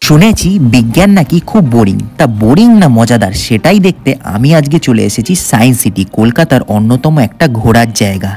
শুনেছি বিজ্ঞান নাকি খুব বোরিং, তা বোরিং না মজাদার সেটাই দেখতে আমি আজকে চলে এসেছি সায়েন্স সিটি, কলকাতার অন্যতম একটা ঘোরার জায়গা।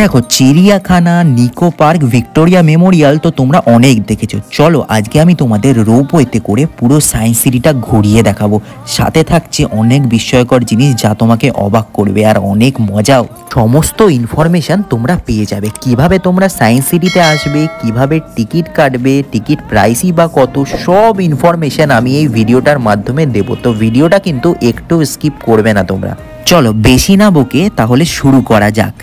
দেখো, চিড়িয়াখানা, নিকো পার্ক, ভিক্টোরিয়া মেমোরিয়াল তো তোমরা অনেক দেখেছো। চলো আজকে আমি তোমাদের রোপওয়েতে করে পুরো সায়েন্স সিটিটা ঘুরিয়ে দেখাবো। সাথে থাকছে অনেক বিস্ময়কর জিনিস যা তোমাকে অবাক করবে, আর অনেক মজাও। সমস্ত ইনফরমেশন তোমরা পেয়ে যাবে। কিভাবে তোমরা সায়েন্স সিটিতে আসবে, কিভাবে টিকিট কাটবে, টিকিট প্রাইসই বা কত, সব ইনফরমেশন আমি এই ভিডিওটার মাধ্যমে দেবো। তো ভিডিওটা কিন্তু একটু স্কিপ করবে না তোমরা। চলো বেশি না বকে তাহলে শুরু করা যাক।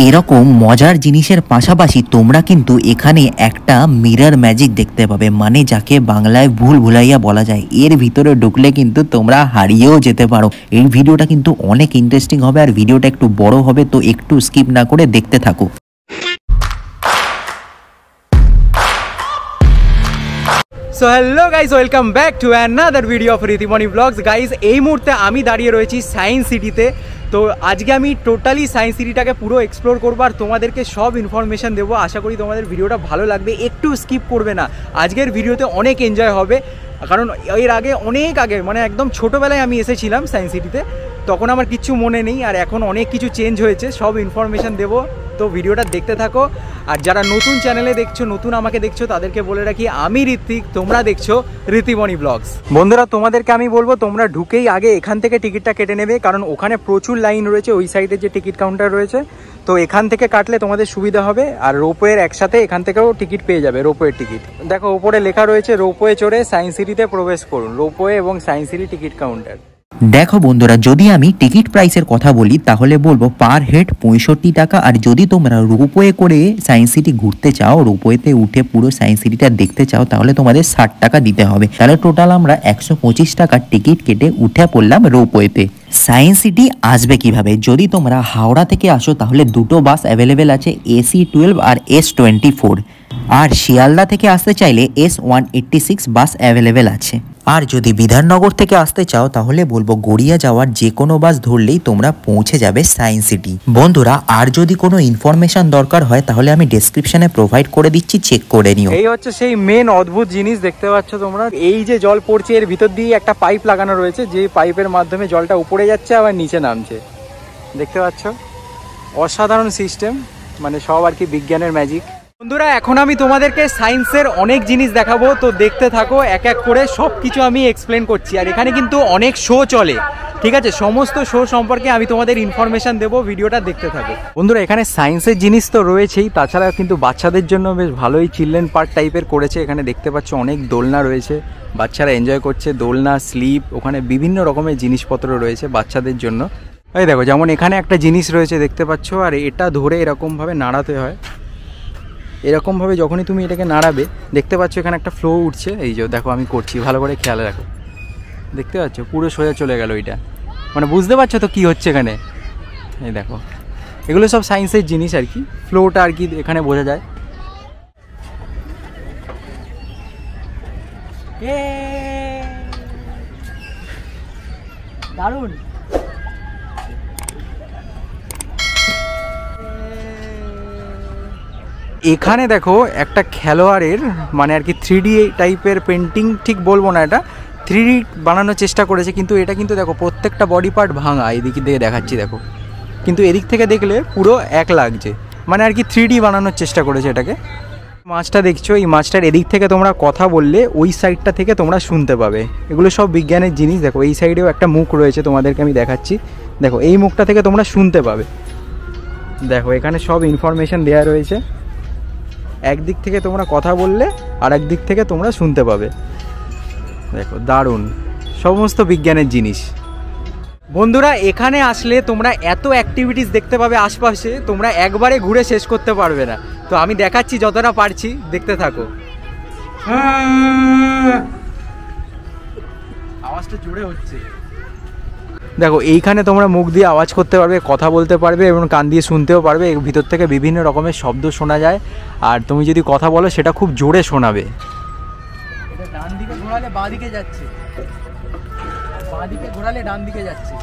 এরকম মজার জিনিসের পাশাপাশি তোমরা কিন্তু এখানে একটা মিরর ম্যাজিক দেখতে পাবে, মানে যাকে বাংলায় ভুল ভুলাইয়া বলা যায়। এর ভিতরে ঢুকলে কিন্তু তোমরা হারিয়েও যেতে পারো। এই ভিডিওটা কিন্তু অনেক ইন্টারেস্টিং হবে, আর ভিডিওটা একটু বড় হবে, তো একটু স্কিপ না করে দেখতে থাকো। So hello guys, welcome back to another video of Ritimoni vlogs. Guys, এই মুহূর্তে আমি দাঁড়িয়ে রয়েছি সায়েন্স সিটিতে। তো আজকে আমি টোটালি সায়েন্স সিটিটাকে পুরো এক্সপ্লোর করবো আর তোমাদেরকে সব ইনফরমেশান দেবো। আশা করি তোমাদের ভিডিওটা ভালো লাগবে, একটু স্কিপ করবে না। আজকের ভিডিওতে অনেক এনজয় হবে, কারণ এর আগে অনেক আগে মানে একদম ছোটোবেলায় আমি এসেছিলাম সায়েন্স সিটিতে, তখন আমার কিচ্ছু মনে নেই। আর এখন অনেক কিছু চেঞ্জ হয়েছে, সব ইনফরমেশান দেবো। তো ভিডিওটা দেখতে থাকো। আর যারা নতুন চ্যানেলে দেখছো, নতুন আমাকে দেখছো, তাদেরকে বলে রাখি আমি ঋত্বিক, তোমরা দেখছো ঋতিমণি ব্লগস। বন্ধুরা, তোমাদেরকে আমি বলবো তোমরা ঢুকেই আগে এখান থেকে টিকিটটা কেটে নেবে, কারণ ওখানে প্রচুর লাইন রয়েছে। ওই সাইডে যে টিকিট কাউন্টার রয়েছে, তো এখান থেকে কাটলে তোমাদের সুবিধা হবে। আর রোপওয়ের একসাথে এখান থেকেও টিকিট পেয়ে যাবে, রোপওয়ের টিকিট। দেখো ওপরে লেখা রয়েছে রোপওয়ে চড়ে সায়েন্স সিটিতে প্রবেশ করুন, রোপওয়ে এবং সায়েন্স সিটি টিকিট কাউন্টার। দেখো বন্ধুরা, যদি আমি টিকিট প্রাইসের কথা বলি তাহলে বলবো পার হেড 65 টাকা। আর যদি তোমরা রোপওয়ে করে সায়েন্স সিটি ঘুরতে চাও, রোপওয়েতে উঠে পুরো সায়েন্স সিটিটা দেখতে চাও, তাহলে তোমাদের 60 টাকা দিতে হবে। তাহলে টোটাল আমরা 125 টাকার টিকিট কেটে উঠে পড়লাম রোপওয়েতে। সায়েন্স সিটি আসবে কিভাবে? যদি তোমরা হাওড়া থেকে আসো তাহলে দুটো বাস অ্যাভেলেবেল আছে, AC12 আর S24। আর শিয়ালদা থেকে আসতে চাইলে S186 বাস অ্যাভেলেবেল আছে। আর যদি বিধাননগর থেকে আসতে চাও তাহলে বলবো গড়িয়া যাওয়ার যে কোনো বাস ধরলেই তোমরা পৌঁছে যাবে সায়েন্স সিটি। বন্ধুরা, আর যদি কোনো ইনফরমেশন দরকার হয় তাহলে আমি ডেসক্রিপশনে প্রোভাইড করে দিচ্ছি, চেক করে নিও। এই হচ্ছে সেই মেন অদ্ভুত জিনিস দেখতে পাচ্ছ তোমরা। এই যে জল পড়ছে, এর ভিতর দিয়ে একটা পাইপ লাগানো রয়েছে, যে পাইপের মাধ্যমে জলটা উপরে যাচ্ছে আবার নিচে নামছে। দেখতে পাচ্ছ, অসাধারণ সিস্টেম, মানে সব আর কি বিজ্ঞানের ম্যাজিক। বন্ধুরা, এখন আমি তোমাদেরকে সায়েন্সের অনেক জিনিস দেখাবো, তো দেখতে থাকো। এক এক করে সব কিছু আমি এক্সপ্লেন করছি। আর এখানে কিন্তু অনেক শো চলে, ঠিক আছে? সমস্ত শো সম্পর্কে আমি তোমাদের ইনফরমেশন দেবো, ভিডিওটা দেখতে থাকো। বন্ধুরা, এখানে সায়েন্সের জিনিস তো রয়েছেই, তাছাড়া কিন্তু বাচ্চাদের জন্য বেশ ভালোই চিলড্রেন পার্ক টাইপের করেছে। এখানে দেখতে পাচ্ছ অনেক দোলনা রয়েছে, বাচ্চারা এনজয় করছে। দোলনা, স্লিপ, ওখানে বিভিন্ন রকমের জিনিসপত্র রয়েছে বাচ্চাদের জন্য। এই দেখো, যেমন এখানে একটা জিনিস রয়েছে দেখতে পাচ্ছ, আর এটা ধরে এরকমভাবে নাড়াতে হয়। এরকমভাবে যখনই তুমি এটাকে নাড়াবে, দেখতে পাচ্ছ এখানে একটা ফ্লো উঠছে। এই যে দেখো, আমি করছি, ভালো করে খেয়াল রাখো। দেখতে পাচ্ছ পুরো সোজা চলে গেল এটা, মানে বুঝতে পারছো তো কি হচ্ছে এখানে? এই দেখো, এগুলো সব সায়েন্সের জিনিস আর কি, ফ্লোটা আর কি এখানে বোঝা যায়। দারুণ। এখানে দেখো একটা খেলোয়াড়ের মানে আর কি 3D টাইপের পেন্টিং, ঠিক বলবো না, এটা 3D বানানোর চেষ্টা করেছে, কিন্তু এটা কিন্তু দেখো প্রত্যেকটা বডি পার্ট ভাঙা। এদিক থেকে দেখাচ্ছি দেখো, কিন্তু এদিক থেকে দেখলে পুরো এক লাগছে, মানে আর কি 3D বানানোর চেষ্টা করেছে এটাকে। মাছটা দেখছো, এই মাছটার এদিক থেকে তোমরা কথা বললে ওই সাইডটা থেকে তোমরা শুনতে পাবে। এগুলো সব বিজ্ঞানের জিনিস। দেখো এই সাইডেও একটা মুখ রয়েছে, তোমাদেরকে আমি দেখাচ্ছি। দেখো এই মুখটা থেকে তোমরা শুনতে পাবে। দেখো এখানে সব ইনফরমেশন দেওয়া রয়েছে। একদিক থেকে তোমরা কথা বললে আর একদিক থেকে তোমরা শুনতে পাবে। দেখো দারুণ, সমস্ত বিজ্ঞানের জিনিস। বন্ধুরা, এখানে আসলে তোমরা এত অ্যাক্টিভিটিস দেখতে পাবে আশপাশে, তোমরা একবারে ঘুরে শেষ করতে পারবে না। তো আমি দেখাচ্ছি যতটা পারছি, দেখতে থাকো। আওয়াজটা জোরে হচ্ছে। দেখো এইখানে তোমরা মুখ দিয়ে আওয়াজ করতে পারবে, কথা বলতে পারবে এবং কান দিয়ে শুনতেও পারবে। এর ভিতর থেকে বিভিন্ন রকমের শব্দ শোনা যায়, আর তুমি যদি কথা বলো সেটা খুব জোরে শোনাবে। এটা ডান দিকে ঘোরালে বাঁ দিকে যাচ্ছে, বাঁ দিকে ঘোরালে ডান দিকে যাচ্ছে।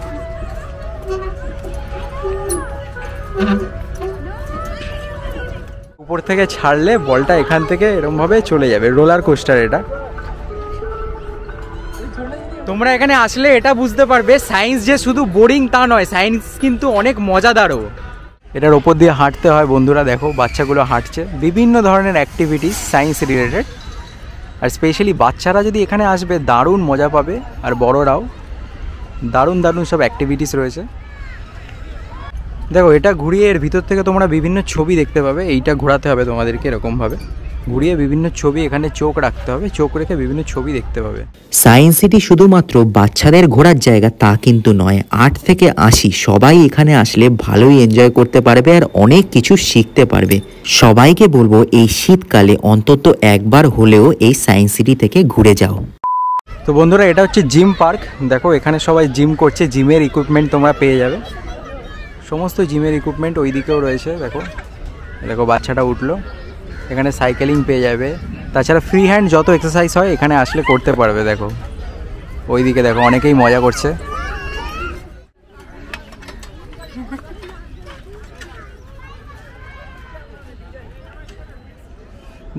উপর থেকে ছাড়লে বলটা এখান থেকে এরকম ভাবে চলে যাবে, রোলার কোস্টার এটা। তোমরা এখানে আসলে এটা বুঝতে পারবে সায়েন্স যে শুধু বোরিং তা নয়, সায়েন্স কিন্তু অনেক মজাদারও। এটার ওপর দিয়ে হাঁটতে হয় বন্ধুরা, দেখো বাচ্চাগুলো হাঁটছে, বিভিন্ন ধরনের অ্যাক্টিভিটিস সায়েন্স রিলেটেড। আর স্পেশালি বাচ্চারা যদি এখানে আসবে দারুণ মজা পাবে, আর বড়রাও। দারুণ দারুণ সব অ্যাক্টিভিটিস রয়েছে। দেখো এটা ঘুরিয়ে এর ভিতর থেকে তোমরা বিভিন্ন ছবি দেখতে পাবে। এইটা ঘোরাতে হবে তোমাদেরকে এরকমভাবে ঘুরিয়ে, বিভিন্ন ছবি এখানে চোখ রাখতে হবে, চোখ রেখে বিভিন্ন ছবি দেখতে পাবে। সায়েন্স সিটি শুধুমাত্র বাচ্চাদের ঘোরার জায়গা তা কিন্তু নয়, 8 থেকে 80 সবাই এখানে আসলে ভালোই এনজয় করতে পারবে আর অনেক কিছু শিখতে পারবে। সবাইকে বলবো এই শীতকালে অন্তত একবার হলেও এই সায়েন্স সিটি থেকে ঘুরে যাও। তো বন্ধুরা এটা হচ্ছে জিম পার্ক। দেখো এখানে সবাই জিম করছে, জিমের ইকুইপমেন্ট তোমরা পেয়ে যাবে, সমস্ত জিমের ইকুইপমেন্ট ওই দিকেও রয়েছে। দেখো দেখো বাচ্চাটা উঠলো, এখানে সাইকেলিং পেয়ে যাবে। তাছাড়া ফ্রি হ্যান্ড যত এক্সারসাইজ হয় এখানে আসলে করতে পারবে। দেখো ওই দিকে দেখো অনেকেই মজা করছে।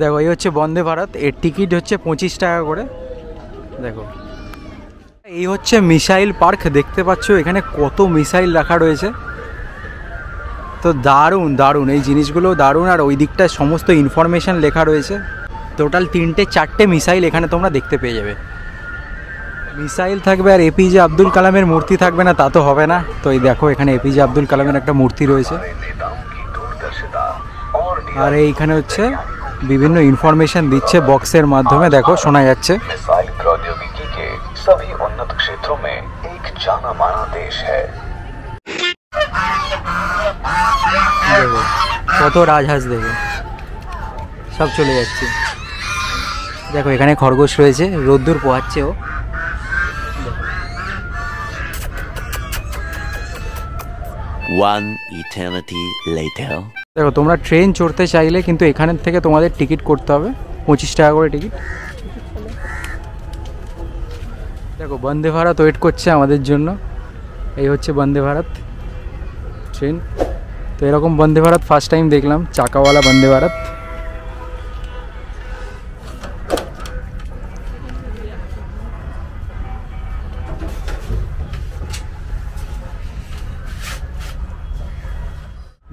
দেখো এই হচ্ছে বন্দে ভারত, এর টিকিট হচ্ছে 25 টাকা করে। দেখো এই হচ্ছে মিসাইল পার্ক, দেখতে পাচ্ছ এখানে কত মিসাইল রাখা রয়েছে। তো দারুণ দারুণ এই জিনিসগুলো দারুণ। আর ওই দিকটায় সমস্ত ইনফরমেশান লেখা রয়েছে। টোটাল 3-4টে মিসাইল এখানে তোমরা দেখতে পেয়ে যাবে। মিসাইল থাকবে আর এপিজে আব্দুল কালামের মূর্তি থাকবে না তা তো হবে না। তো এই দেখো এখানে এপিজে আব্দুল কালামের একটা মূর্তি রয়েছে। আর এইখানে হচ্ছে বিভিন্ন ইনফরমেশান দিচ্ছে বক্সের মাধ্যমে, দেখো শোনা যাচ্ছে। দেখো কত রাজহাঁস, দেখো সব চলে যাচ্ছে। দেখো এখানে খরগোশ রয়েছে, রোদ্দুর পোহাচ্ছে ও। One eternity later. দেখো তোমরা ট্রেন চড়তে চাইলে কিন্তু এখানের থেকে তোমাদের টিকিট করতে হবে, 25 টাকা করে টিকিট। দেখো বন্দে ভারত ওয়েট করছে আমাদের জন্য। এই হচ্ছে বন্দে ভারত ট্রেন। তো এরকম বন্দে ভারত ফার্স্ট টাইম দেখলাম, চাকাওয়ালা বন্দে ভারত।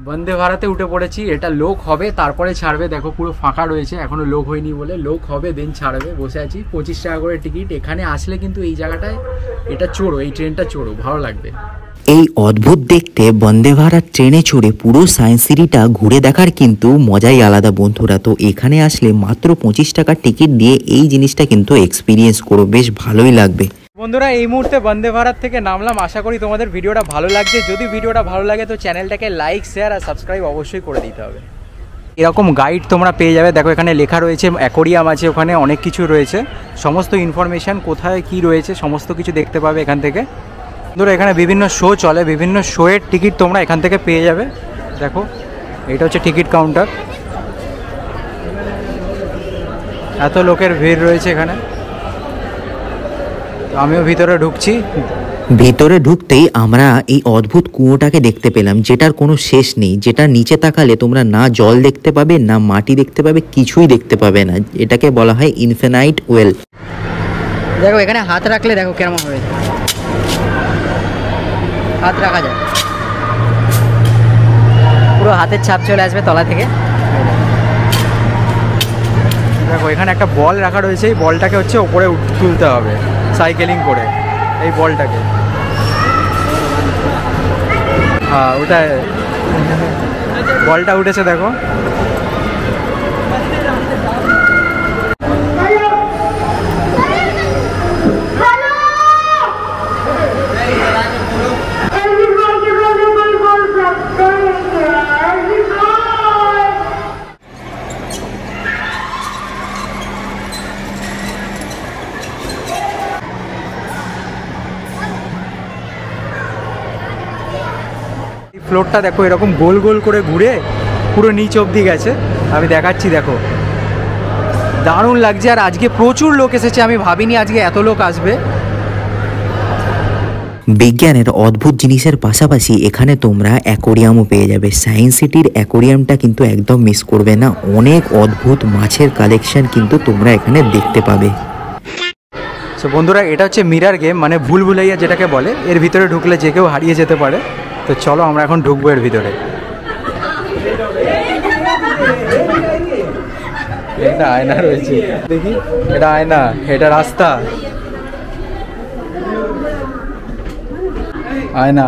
বন্দে ভারতে উঠে পড়েছি। এটা লোক হবে তারপরে ছাড়বে, দেখো পুরো ফাঁকা রয়েছে, এখনো লোক হয়নি বলে। লোক হবে দেন ছাড়বে, বসে আছি। 25 টাকা করে টিকিট। এখানে আসলে কিন্তু এই জায়গাটায় এটা চড়ো, এই ট্রেনটা চড়ো, ভালো লাগবে। এই অদ্ভুত দেখতে বন্দে ভারত ট্রেনে চড়ে পুরো সায়েন্স সিটিটা ঘুরে দেখার কিন্তু মজাই আলাদা বন্ধুরা। তো এখানে আসলে মাত্র 25 টাকার টিকিট দিয়ে এই জিনিসটা কিন্তু এক্সপিরিয়েন্স করো, বেশ ভালোই লাগবে। বন্ধুরা এই মুহূর্তে বন্দে ভারত থেকে নামলাম। আশা করি তোমাদের ভিডিওটা ভালো লাগছে। যদি ভিডিওটা ভালো লাগে তো চ্যানেলটাকে লাইক, শেয়ার আর সাবস্ক্রাইব অবশ্যই করে দিতে হবে। এরকম গাইড তোমরা পেয়ে যাবে। দেখো এখানে লেখা রয়েছে, অ্যাকোরিয়াম আছে, ওখানে অনেক কিছু রয়েছে, সমস্ত ইনফরমেশান কোথায় কি রয়েছে সমস্ত কিছু দেখতে পাবে এখান থেকে। ধরো এখানে বিভিন্ন শো চলে, বিভিন্ন শোয়ের টিকিট তোমরা এখান থেকে পেয়ে যাবে। দেখো এটা হচ্ছে টিকিট কাউন্টার। এত লোকের ভিড় রয়েছে এখানে, আমিও ভিতরে ঢুকছি। ভিতরে ঢুকতেই আমরা এই অদ্ভুত কুয়োটাকে দেখতে পেলাম, যেটার কোনো শেষ নেই, যেটার নিচে তাকালে তোমরা না জল দেখতে পাবে না মাটি দেখতে পাবে, কিছুই দেখতে পাবে না। এটাকে বলা হয় ইনফিনাইট ওয়েল। দেখো এখানে হাত রাখলে দেখো কেমন হবে, হাত রাখা যায়, পুরো হাতের ছাপ চলে আসবে তলা থেকে। দেখো এখানে একটা বল রাখা রয়েছে, এই বলটাকে হচ্ছে ওপরে তুলতে হবে সাইকেলিং করে, এই বলটাকে। হ্যাঁ ওটা বলটা উঠেছে দেখো। ফ্লোরটা দেখো এরকম গোল গোল করে ঘুরে পুরো নিচ অবধি গেছে, আমি দেখাচ্ছি। দেখো দারুণ লাগছে। আর আজকে প্রচুর লোক এসেছে, আমি ভাবিনি আজকে এত লোক আসবে। বিজ্ঞানের অদ্ভুত জিনিসের পাশাপাশি এখানে তোমরা অ্যাকোরিয়ামও পেয়ে যাবে। সায়েন্স সিটির অ্যাকোরিয়ামটা কিন্তু একদম মিস করবে না, অনেক অদ্ভুত মাছের কালেকশন কিন্তু তোমরা এখানে দেখতে পাবে। তো বন্ধুরা, এটা হচ্ছে মিরার গেম, মানে ভুলভুলাইয়া যেটাকে বলে। এর ভিতরে ঢুকলে যে কেউ হারিয়ে যেতে পারে। তো চলো আমরা এখন ঢুকবো এর ভিতরে। এটা আয়না রয়েছে, দেখি এটা আয়না, এটা রাস্তা, আয়না।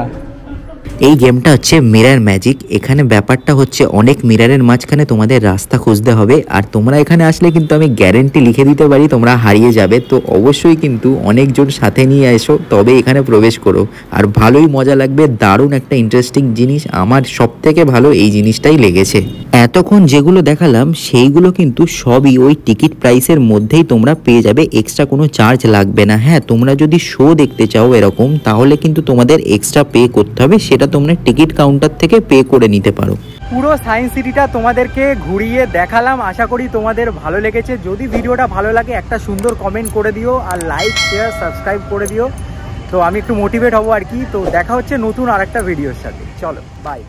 এই গেমটা হচ্ছে মিরার ম্যাজিক। এখানে ব্যাপারটা হচ্ছে অনেক মিরারের মাঝখানে তোমাদের রাস্তা খুঁজতে হবে, আর তোমরা এখানে আসলে কিন্তু আমি গ্যারেন্টি লিখে দিতে পারি তোমরা হারিয়ে যাবে। তো অবশ্যই কিন্তু অনেকজন সাথে নিয়ে এসো, তবে এখানে প্রবেশ করো, আর ভালোই মজা লাগবে। দারুণ একটা ইন্টারেস্টিং জিনিস, আমার সব থেকে ভালো এই জিনিসটাই লেগেছে। এতক্ষণ যেগুলো দেখালাম সেইগুলো কিন্তু সবই ওই টিকিট প্রাইসের মধ্যেই তোমরা পেয়ে যাবে, এক্সট্রা কোনো চার্জ লাগবে না। হ্যাঁ, তোমরা যদি শো দেখতে চাও এরকম, তাহলে কিন্তু তোমাদের এক্সট্রা পে করতে হবে, সেটা তোমরা টিকিট কাউন্টার থেকে পে করে নিতে পারো। পুরো সায়েন্স সিটিটা তোমাদেরকে ঘুরিয়ে দেখালাম, আশা করি তোমাদের ভালো লেগেছে। যদি ভিডিওটা ভালো লাগে একটা সুন্দর কমেন্ট করে দিও, আর লাইক শেয়ার সাবস্ক্রাইব করে দিও, তো আমি একটু মোটিভেট হবো আর কি। তো দেখা হচ্ছে নতুন আরেকটা ভিডিওর সাথে। চলো বাই।